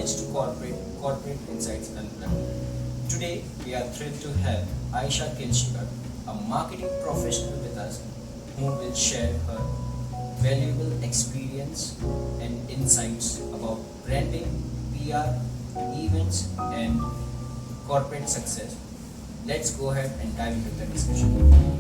College to Corporate Insights Unplugged. Today, we are thrilled to have Ayesha Kelshikar, a marketing professional with us, who will share her valuable experience and insights about branding, PR, events, and corporate success. Let's go ahead and dive into the discussion.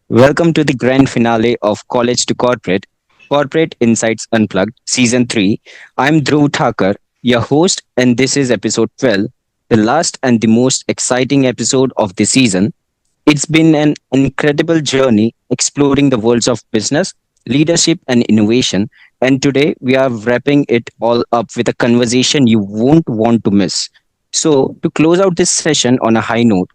Welcome to the grand finale of College to Corporate Insights Unplugged, Season 3. I'm Dhruv Thaker, your host, and this is episode 12, the last and the most exciting episode of the season. It's been an incredible journey exploring the worlds of business, leadership, and innovation. And today we are wrapping it all up with a conversation you won't want to miss. So, to close out this session on a high note,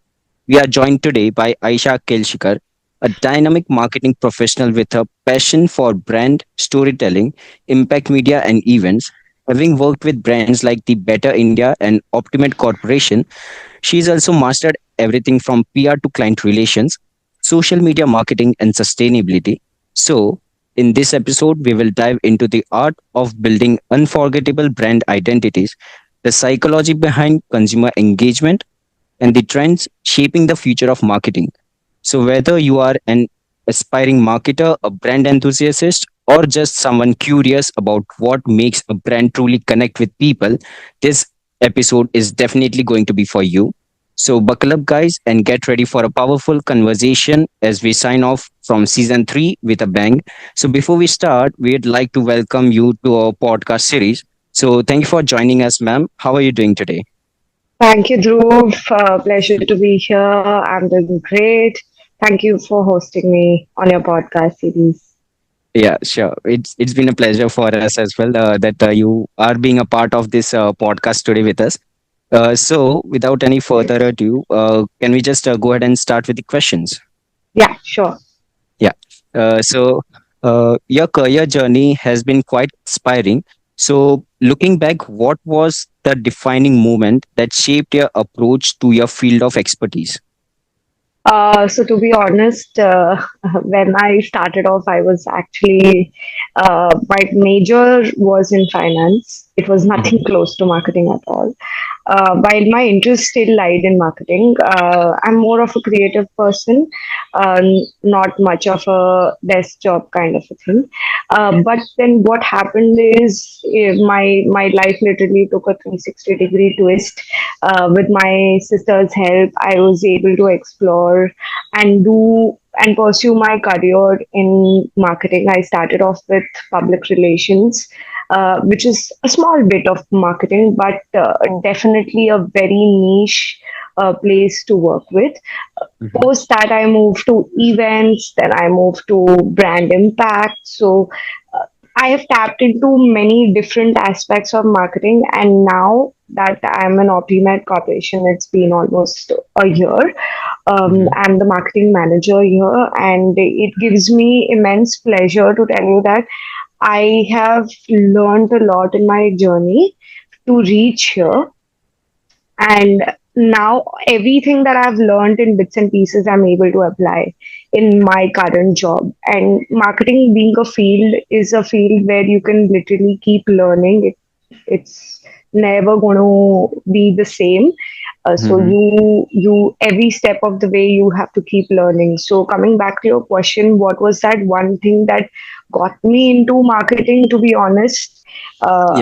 we are joined today by Aisha Kelshikar, a dynamic marketing professional with a passion for brand storytelling, impact media, and events. Having worked with brands like the Better India and Optimate Corporation, she's also mastered everything from PR to client relations, social media marketing, and sustainability. So, in this episode, we will dive into the art of building unforgettable brand identities, the psychology behind consumer engagement, and the trends shaping the future of marketing. So, whether you are an aspiring marketer, a brand enthusiast, or just someone curious about what makes a brand truly connect with people, this episode is definitely going to be for you. So, buckle up, guys, and get ready for a powerful conversation as we sign off from season 3 with a bang. So, before we start, we'd like to welcome you to our podcast series. So, thank you for joining us, ma'am. How are you doing today? Thank you, Dhruv. Pleasure to be here. I'm doing great. Thank you for hosting me on your podcast series. Yeah, sure. It's been a pleasure for us as well that you are being a part of this podcast today with us. So, without any further Yes. ado, can we just go ahead and start with the questions? Yeah, sure. Yeah. Your career journey has been quite inspiring. So, looking back, what was the defining moment that shaped your approach to your field of expertise? So to be honest, when I started off, I was actually my major was in finance. It was nothing Mhm. close to marketing at all. While my interest still lied in marketing, I'm more of a creative person, not much of a desk job kind of a thing. But then what happened is my life literally took a 360-degree twist. With my sister's help, I was able to explore and do and pursue my career in marketing. I started off with public relations, which is a small bit of marketing, but definitely a very niche place to work with. Mhm. Post that, I moved to events, then I moved to brand impact. So I have tapped into many different aspects of marketing, and now that I'm an Optimat Corporation, it's been almost a year. Mhm. I'm the marketing manager here, and it gives me immense pleasure to tell you that I have learned a lot in my journey to reach here. And now everything that I've learned in bits and pieces, I'm able to apply in my current job. And marketing being a field is a field where you can literally keep learning. It's never going to be the same. So Mhm. you every step of the way you have to keep learning. So coming back to your question, what was that one thing that got me into marketing? To be honest,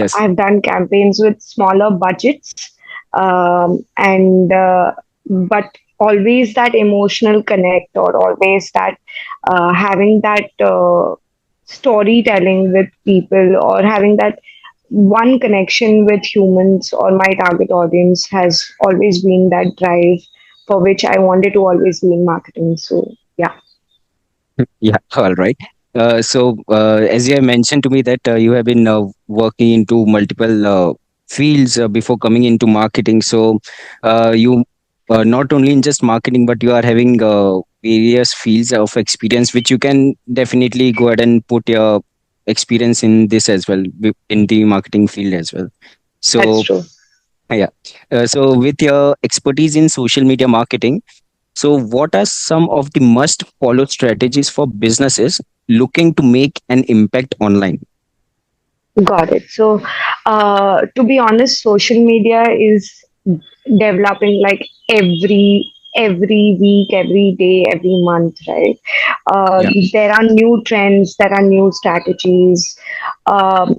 Yes. I've done campaigns with smaller budgets, and but always that emotional connect, or always that having that storytelling with people, or having that one connection with humans or my target audience has always been that drive for which I wanted to always be in marketing. So yeah. Yeah, all right. As you have mentioned to me that you have been working into multiple fields before coming into marketing. So, you not only in just marketing, but you are having various fields of experience, which you can definitely go ahead and put your experience in this as well, in the marketing field as well. That's So true. yeah, so with your expertise in social media marketing, so what are some of the must follow strategies for businesses looking to make an impact online? Got it. So, to be honest, social media is developing like every week, every day, every month, right? Yeah. There are new trends, there are new strategies. Um,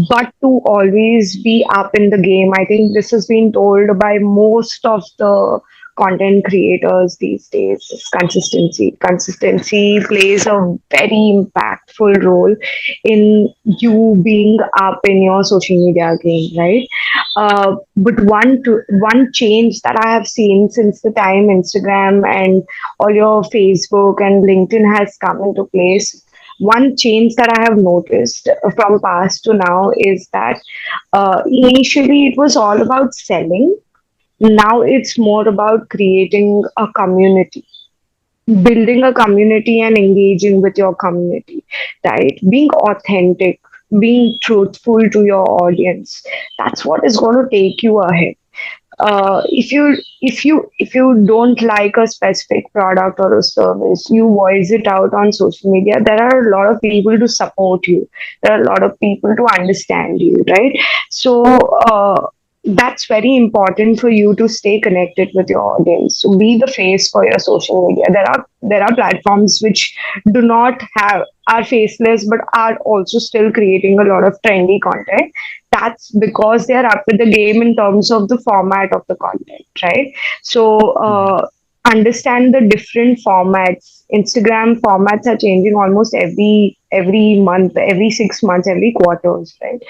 but to always be up in the game, I think this has been told by most of the content creators these days, is consistency. Consistency plays a very impactful role in you being up in your social media game, right? But one change that I have seen since the time Instagram and all your Facebook and LinkedIn has come into place. One change that I have noticed from past to now is that initially it was all about selling. Now it's more about creating a community, building a community and engaging with your community, right? Being authentic, being truthful to your audience. That's what is going to take you ahead. If you don't like a specific product or a service, you voice it out on social media. There are a lot of people to support you. There are a lot of people to understand you, right? So that's very important for you to stay connected with your audience. So be the face for your social media. There are platforms which do not have are faceless but are also still creating a lot of trendy content. That's because they're up with the game in terms of the format of the content, right? So understand the different formats. Instagram formats are changing almost every month, every 6 months, every quarters, right?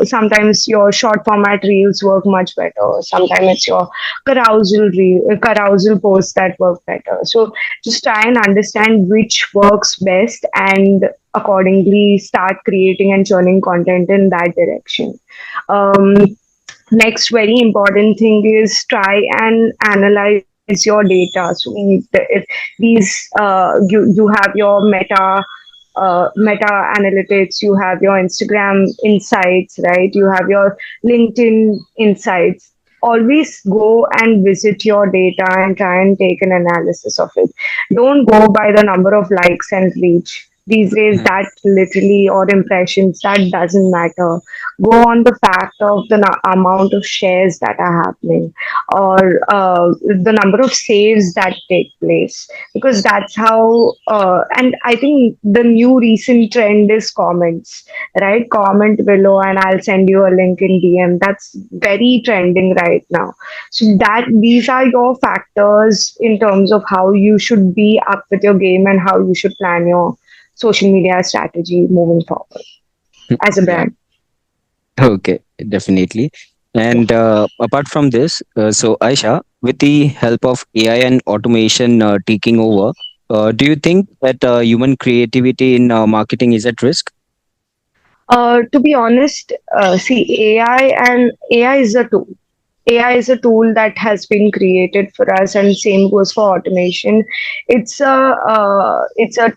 Sometimes your short format reels work much better. Sometimes it's your carousel posts that work better. So just try and understand which works best and accordingly start creating and churning content in that direction. Um, Next, very important thing is try and analyze your data. So if you have your meta analytics, you have your Instagram insights, right? You have your LinkedIn insights. Always go and visit your data and try and take an analysis of it. Don't go by the number of likes and reach. These days, Mhm. that literally or impressions that doesn't matter. Go on the fact of the amount of shares that are happening or the number of saves that take place, because that's how and I think the new recent trend is comments, right? Comment below and I'll send you a link in DM. That's very trending right now. So that these are your factors in terms of how you should be up with your game and how you should plan your social media strategy moving forward as a Yeah. brand. Okay, definitely. And apart from this, so Aisha, with the help of AI and automation taking over, do you think that human creativity in marketing is at risk? To be honest, see, AI is a tool. AI is a tool that has been created for us, and same goes for automation. It's a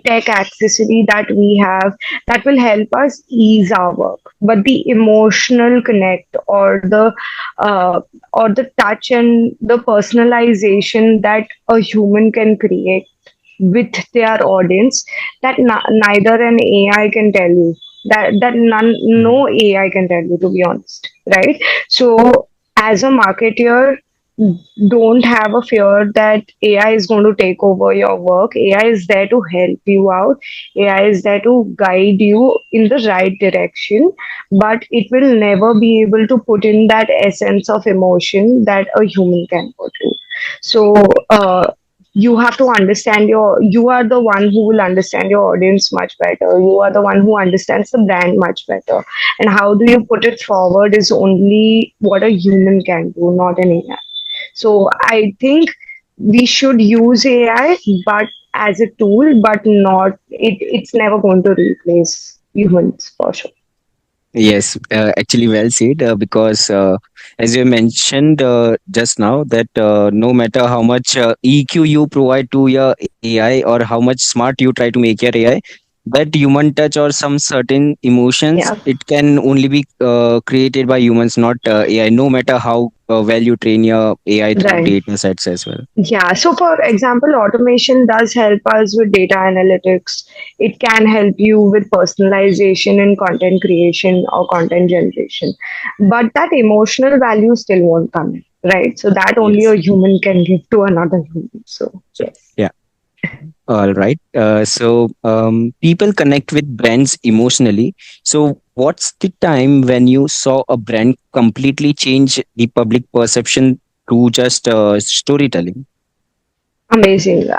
tech accessory that we have that will help us ease our work. But the emotional connect uh, or the touch and the personalization that a human can create with their audience, that neither an AI can tell you, that none Mhm. no AI can tell you, to be honest, right? So as a marketer, don't have a fear that AI is going to take over your work. AI is there to help you out. AI is there to guide you in the right direction, but it will never be able to put in that essence of emotion that a human can put in. So you have to understand you are the one who will understand your audience much better. You are the one who understands the brand much better, and how do you put it forward is only what a human can do, not an AI. So I think we should use AI, but as a tool, but not it's never going to replace humans for sure. Yes, actually, well said. Because as you mentioned just now, that no matter how much EQ you provide to your AI or how much smart you try to make your AI, that human touch or some certain emotions, Yeah. it can only be created by humans, not AI. No matter how well you train your AI through Right. data sets as well. Yeah, so for example, automation does help us with data analytics. It can help you with personalization and content creation or content generation. But that emotional value still won't come in, right? So that only a Yes. human can give to another human. So, yes. Yeah. All right. People connect with brands emotionally. So, what's the time when you saw a brand completely change the public perception through just storytelling? Amazing.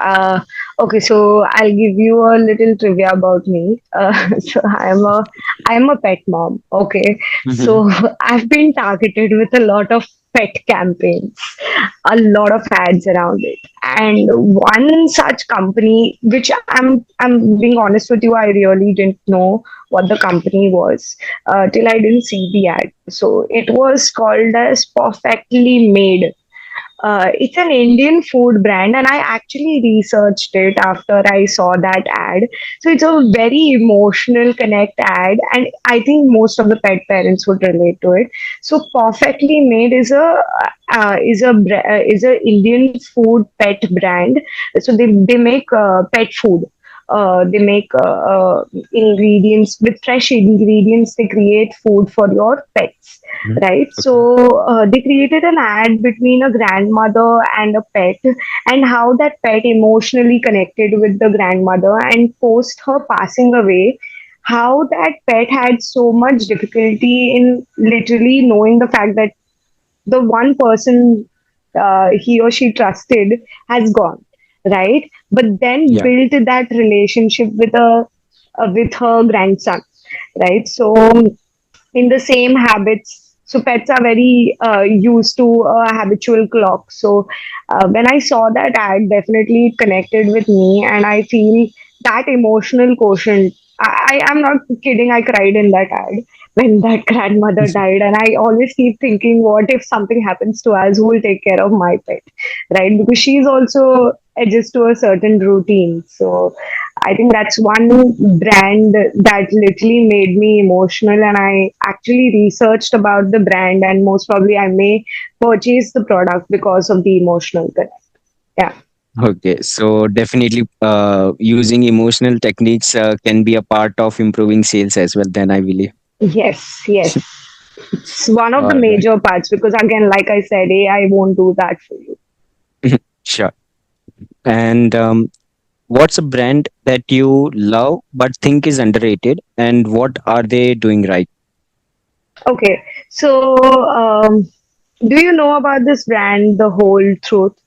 Okay, so I'll give you a little trivia about me. So I'm a pet mom. Okay, Mhm. so I've been targeted with a lot of pet campaigns, a lot of ads around it, and one such company, which I'm being honest with you, I really didn't know what the company was till I didn't see the ad. So it was called as Perfectly Made. It's an Indian food brand, and I actually researched it after I saw that ad. So it's a very emotional connect ad, and I think most of the pet parents would relate to it. So Perfectly Made is a Indian food pet brand. So they make pet food. They make ingredients with fresh ingredients. They create food for your pets, Mhm. right? Okay. So they created an ad between a grandmother and a pet, and how that pet emotionally connected with the grandmother, and post her passing away, how that pet had so much difficulty in literally knowing the fact that the one person he or she trusted has gone, right? But then Yeah. built that relationship with her grandson, right? So in the same habits. So pets are very used to a habitual clock. So when I saw that ad, definitely it connected with me, and I feel that emotional quotient. I am not kidding. I cried in that ad when that grandmother died, and I always keep thinking, what if something happens to us? Who will take care of my pet, right? Because she's also adjust to a certain routine. So I think that's one brand that literally made me emotional, and I actually researched about the brand, and most probably I may purchase the product because of the emotional connect. Yeah. Okay. So, definitely using emotional techniques can be a part of improving sales as well, then I believe. Yes, yes. It's one of the All right. major parts because, again, like I said, AI won't do that for you. Sure. And what's a brand that you love but think is underrated, and what are they doing right? Okay, so do you know about this brand, The Whole Truth?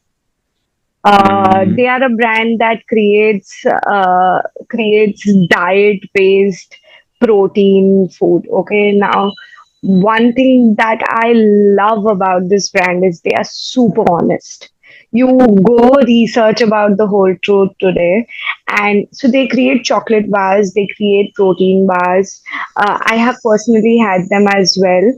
Mm, They are a brand that creates diet based protein food. Okay, now one thing that I love about this brand is they are super honest. You go research about the whole truth today, and so they create chocolate bars, they create protein bars. I have personally had them as well,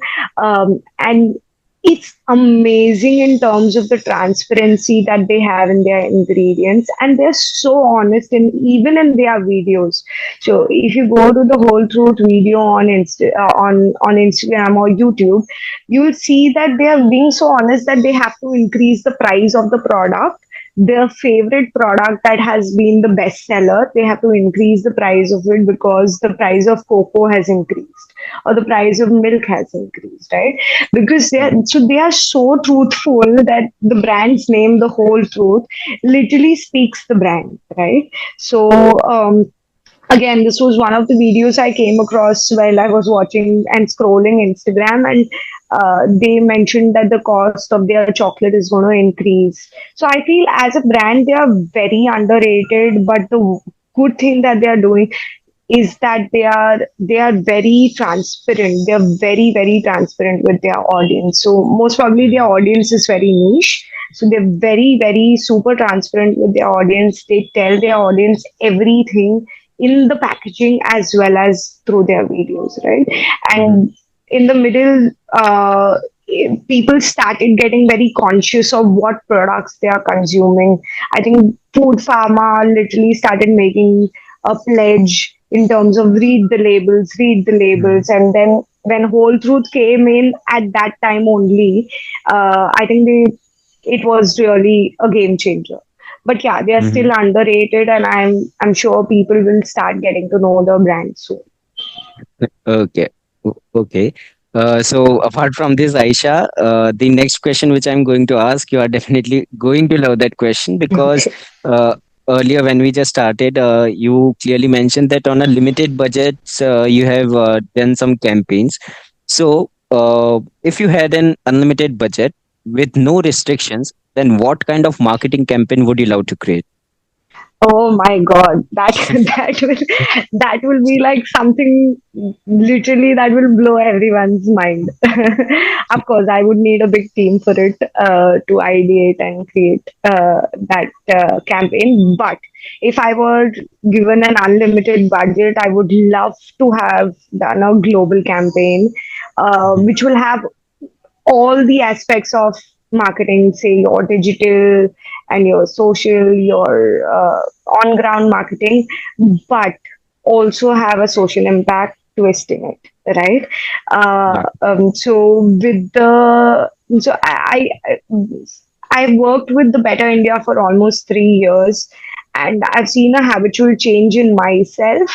and it's amazing in terms of the transparency that they have in their ingredients, and they're so honest in even in their videos. So if you go to the whole truth video on on Instagram or YouTube, you'll see that they are being so honest that they have to increase the price of the product. Their favorite product that has been the best seller, they have to increase the price of it because the price of cocoa has increased or the price of milk has increased, right? Because they are so truthful that the brand's name, The Whole Truth, literally speaks the brand, right? So again, this was one of the videos I came across while I was watching and scrolling Instagram, and they mentioned that the cost of their chocolate is going to increase. So I feel as a brand, they are very underrated, but the good thing that they are doing is that they are very transparent. They are very transparent with their audience. So most probably their mm, audience is very niche. So they're very super transparent with their audience. They tell their audience everything in the packaging as well as through their videos, right? Mhm. And in the middle, people started getting very conscious of what products they are consuming. I think Food Pharma literally started making a pledge in terms of read the Mhm. labels, and then when Whole Truth came in at that time only, I think it was really a game changer. But yeah, they are Mhm. still underrated, and I'm sure people will start getting to know the brand soon. Okay. Okay. So apart from this, Aisha, the next question which I'm going to ask, you are definitely going to love that question because uh, earlier when we just started, you clearly mentioned that on a limited budget, you have done some campaigns. So if you had an unlimited budget with no restrictions, then what kind of marketing campaign would you love to create? Oh my God, that that will be like something literally that will blow everyone's mind. Of course, I would need a big team for it to ideate and create that campaign. But if I were given an unlimited budget, I would love to have done a global campaign, Mhm. which will have all the aspects of marketing, say your digital and your social, your on ground marketing, but also have a social impact twist in it, right? Yeah. So with the so I've worked with the Better India for almost 3 years, and I've seen a habitual change in myself,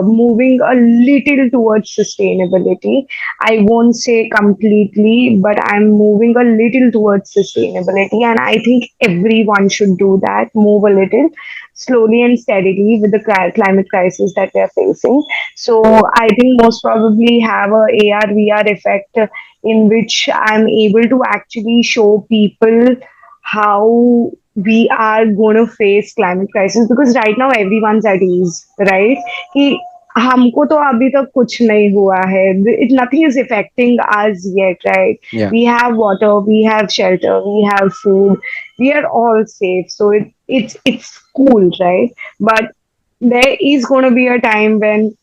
moving a little towards sustainability. I won't say completely, but I'm moving a little towards sustainability. And I think everyone should do that, move a little slowly and steadily with the climate crisis that we're facing. So I think most probably have a AR/VR effect in which I'm able to actually show people how we are going to face climate crisis, because right now everyone's at ease, right? कि हमको तो अभी तक कुछ नहीं हुआ है. Nothing is affecting us yet, right? Yeah. We have water, we have shelter, we have food, we are all safe. So it's cool, right? But there is going to be a time when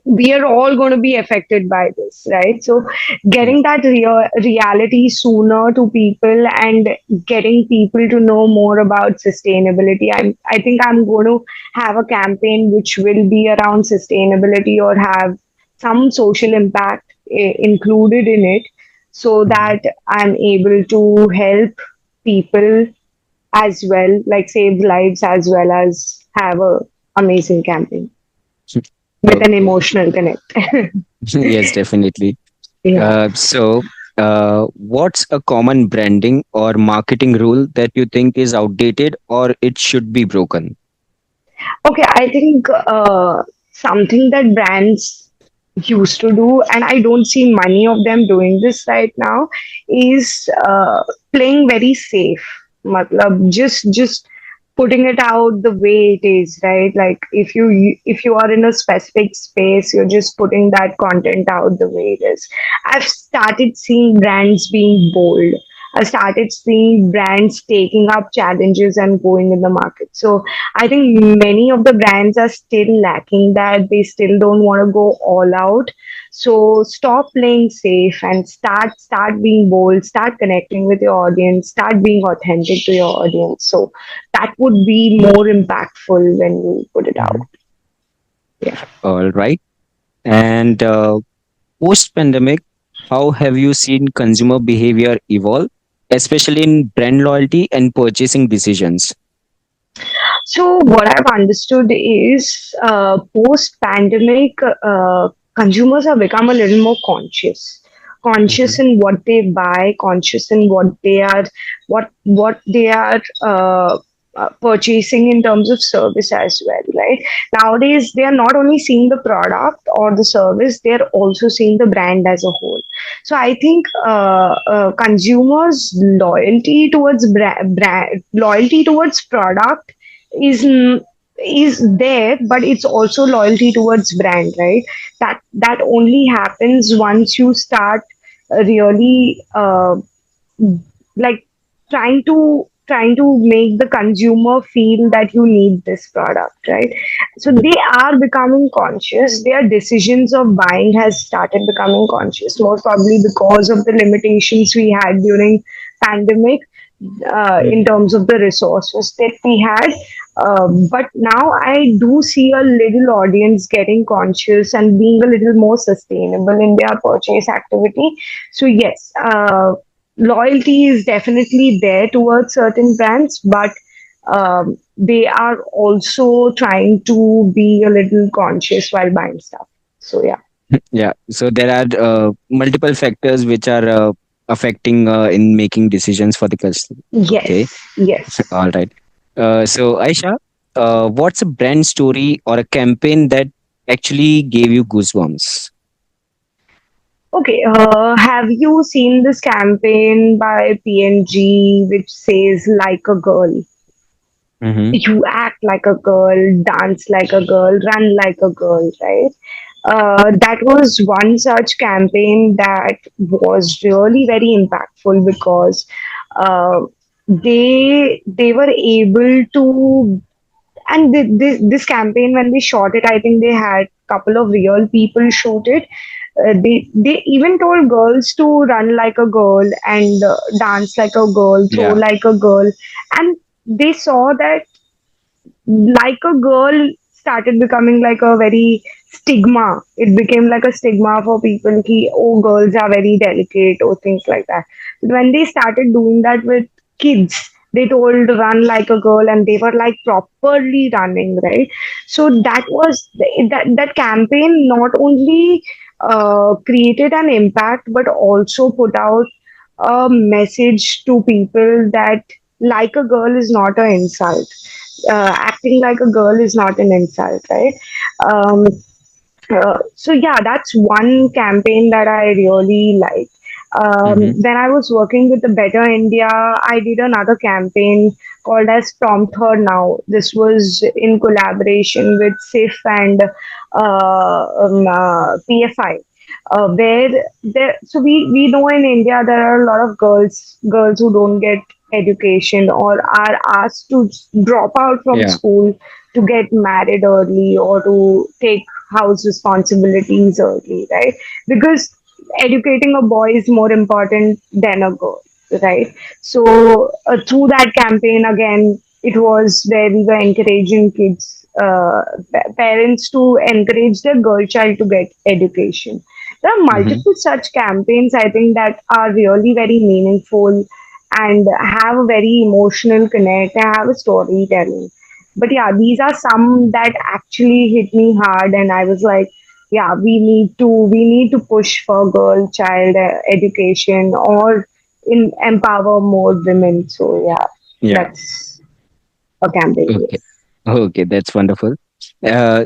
we are all going to be affected by this, right? So Yeah. getting that reality sooner to people and getting people to know more about sustainability, I think I'm going to have a campaign which will be around sustainability or have some social impact included in it, so Mhm. that I'm able to help people as well, like save lives as well as have a amazing campaign with an Okay. emotional connect. Yes, definitely. Yeah. What's a common branding or marketing rule that you think is outdated or it should be broken? Okay, I think something that brands used to do, and I don't see many of them doing this right now, is playing very safe. Matlab, just putting it out the way it is, right? Like if you are in a specific space, you're just putting that content out the way it is. I've started seeing brands being bold. I started seeing brands taking up challenges and going in the market. So I think many of the brands are still lacking that. They still don't want to go all out. So stop playing safe and start being bold, start connecting with your audience, start being authentic to your audience. So that would be more impactful when you put it out. Mhm. Yeah. All right. And post pandemic, how have you seen consumer behavior evolve, especially in brand loyalty and purchasing decisions? So what I've understood is post pandemic, consumers have become a little more conscious Mhm. in what they buy, conscious in what they are purchasing in terms of service as well, right? Nowadays, they are not only seeing the product or the service, they are also seeing the brand as a whole. So I think consumers' loyalty towards product is is there, but it's also loyalty towards brand, right? That only happens once you start really like trying to trying to make the consumer feel that you need this product, right? So they are becoming conscious. Their decisions of buying has started becoming conscious, most probably because of the limitations we had during pandemic, in terms of the resources that we had. But now I do see a little audience getting conscious and being a little more sustainable in their purchase activity. So yes, loyalty is definitely there towards certain brands, but they are also trying to be a little conscious while buying stuff. So yeah. Yeah. So there are multiple factors which are affecting in making decisions for the customer. Okay. Yes, yes. All right. So Aisha, what's a brand story or a campaign that actually gave you goosebumps? Okay, have you seen this campaign by PNG which says like a girl? Mm-hmm. You act like a girl, dance like a girl, run like a girl, right? That was one such campaign that was really very impactful because uh, they were able to, and this campaign when they shot it, I think they had couple of real people shoot it. They even told girls to run like a girl and dance like a girl, throw Yeah. like a girl, and they saw that like a girl started becoming like a very stigma. It became like a stigma for people ki, oh, girls are very delicate or things like that. When they started doing that with kids, they told run like a girl and they were like properly running, right? So that campaign not only created an impact but also put out a message to people that like a girl is not an insult. Acting like a girl is not an insult, right? Um, so yeah, that's one campaign that I really like. Mm-hmm. When I was working with the Better India, I did another campaign called as Prompt Her Now. This was in collaboration with SIF and PFI. Where there, so we know in India there are a lot of girls who don't get education or are asked to drop out from Yeah. school to get married early or to take house responsibilities early, right? Because educating a boy is more important than a girl, right? So through that campaign, again, it was where we were encouraging kids, parents to encourage their girl child to get education. There are Mm-hmm. multiple such campaigns, I think, that are really very meaningful and have a very emotional connect and have a storytelling. But yeah, these are some that actually hit me hard, and I was like, yeah, we need to push for girl child education or in empower more women. So yeah, Yeah. that's a campaign. Okay. Yes. Okay, that's wonderful.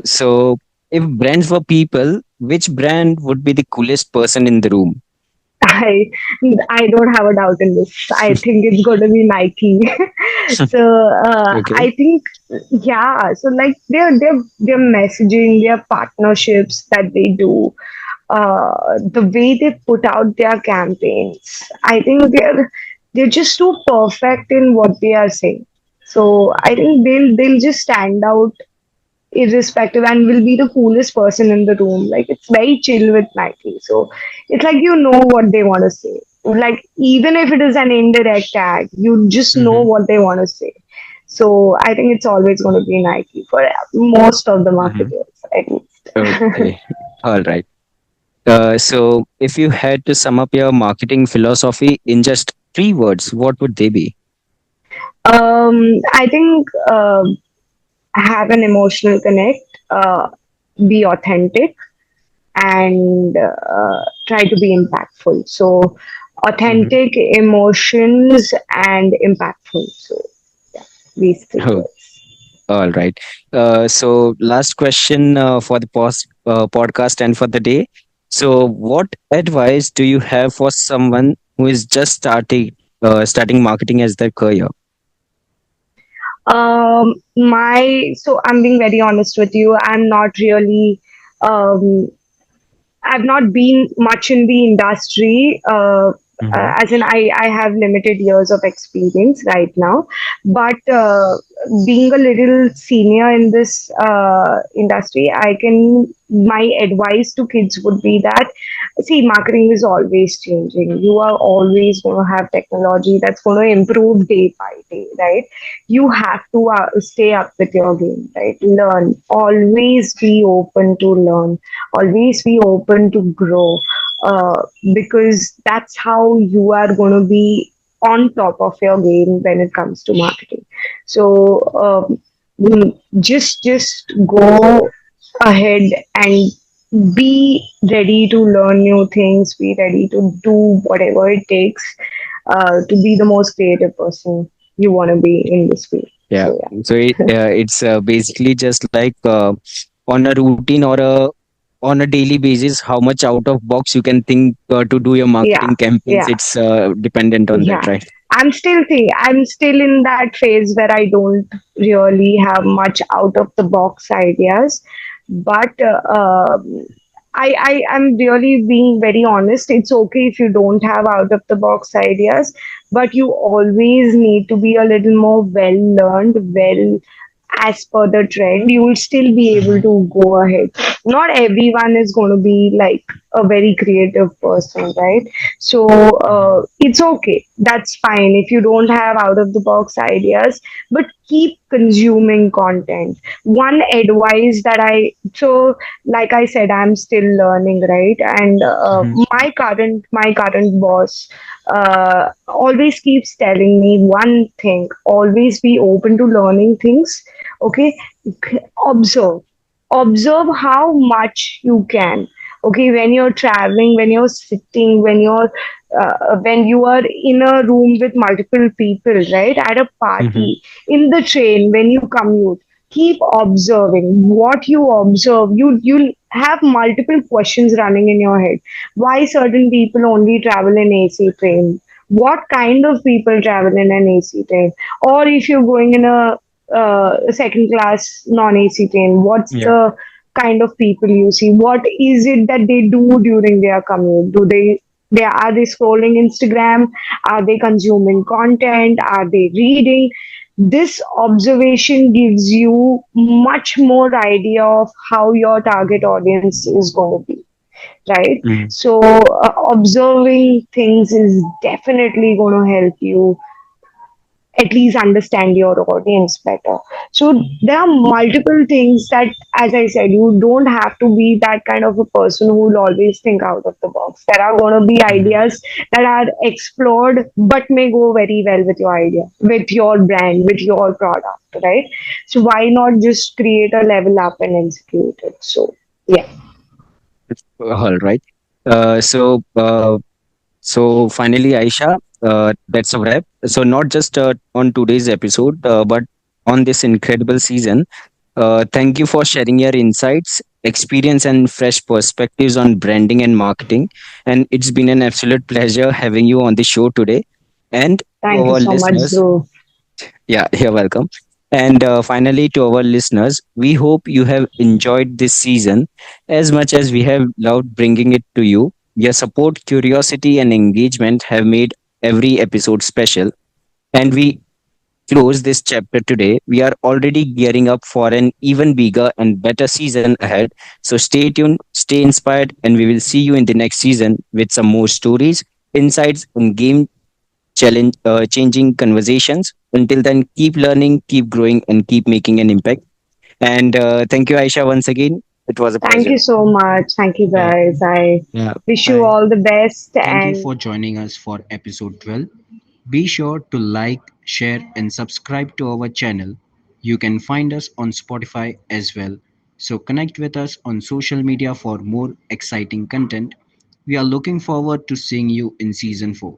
So if brands were people, which brand would be the coolest person in the room? I I don't have a doubt in this. I think it's going to be Nike. So Okay. I think yeah. So like their messaging, their partnerships that they do, the way they put out their campaigns. I think they're just too perfect in what they are saying. So I think they'll just stand out irrespective and will be the coolest person in the room. Like it's very chill with Nike. So it's like you know what they want to say. Like even if it is an indirect tag, you just know Mm-hmm. what they want to say. So I think it's always going to be Nike for most of the Mm-hmm. marketers, at least. Okay. All right. So if you had to sum up your marketing philosophy in just 3 words, what would they be? I think have an emotional connect, be authentic, and try to be impactful. So, Mm-hmm. authentic, emotions, and impactful. So, yeah, these three Oh, words. all right. So last question for the podcast and for the day. So, what advice do you have for someone who is just starting marketing as their career? So I'm being very honest with you. I'm not really um, I've not been much in the industry. Mm-hmm. as in I have limited years of experience right now, but being a little senior in this industry, my advice to kids would be that, see, marketing is always changing. You are always going to have technology that's going to improve day by day, right? You have to stay up with your game, right? Learn. Always be open to learn. Always be open to grow, uh, because that's how you are going to be on top of your game when it comes to marketing. So just go ahead and be ready to learn new things. Be ready to do whatever it takes to be the most creative person you want to be in this field. Yeah. So yeah. So it's basically just like on a routine or a on a daily basis, how much out of box you can think to do your Yeah, marketing campaigns. yeah. It's dependent on that, Yeah, right? I'm still in that phase where I don't really have much out of the box ideas, but I am really being very honest. It's okay if you don't have out of the box ideas, but you always need to be a little more well learned, well as per the trend. You will still be able Mm-hmm. to go ahead. Not everyone is going to be like a very creative person, right? So Mm-hmm. it's okay. That's fine if you don't have out of the box ideas, but keep consuming content. One advice that like I said, I'm still learning, right? And Mm-hmm. my current boss always keeps telling me one thing: always be open to learning things. Okay, observe, observe how much you can. Okay, when you're traveling, when you're sitting, when you are in a room with multiple people, right, at a Mm-hmm. party, in the train, when you commute, keep observing. What you observe, you'll have multiple questions running in your head. Why certain people only travel in AC train? What kind of people travel in an AC train? Or if you're going in a second class non-AC train, what's Yeah. the kind of people you see? What is it that they do during their commute? Do they are they scrolling Instagram? Are they consuming content? Are they reading? This observation gives you much more idea of how your target audience is going to be, right? Mm-hmm. So observing things is definitely going to help you at least understand your audience better. So there are multiple things that, as I said, you don't have to be that kind of a person who will always think out of the box. There are going to be Mm-hmm. ideas that are explored but may go very well with your idea, with your brand, with your product, right? So why not just create a level up and execute it? So yeah. All right. So so finally, Aisha, that's a wrap. So not just on today's episode, but on this incredible season. Thank you for sharing your insights, experience, and fresh perspectives on branding and marketing. And it's been an absolute pleasure having you on the show today. And to Thank you our so much, listeners, Dhruv. yeah, you're welcome. And finally, to our listeners, we hope you have enjoyed this season as much as we have loved bringing it to you. Your support, curiosity, and engagement have made every episode special. And we close this chapter today. We are already gearing up for an even bigger and better season ahead. So stay tuned, stay inspired, and we will see you in the next season with some more stories, insights, and changing conversations. Until then, keep learning, keep growing, and keep making an impact. And thank you, Aisha, once again. It was a Thank pleasure. you so much. Thank you, Yeah, guys. I yeah. wish you Bye. all the best Thank you and for joining us for episode 12. Be sure to like, share, and subscribe to our channel. You can find us on Spotify as well. So connect with us on social media for more exciting content. We are looking forward to seeing you in season 4.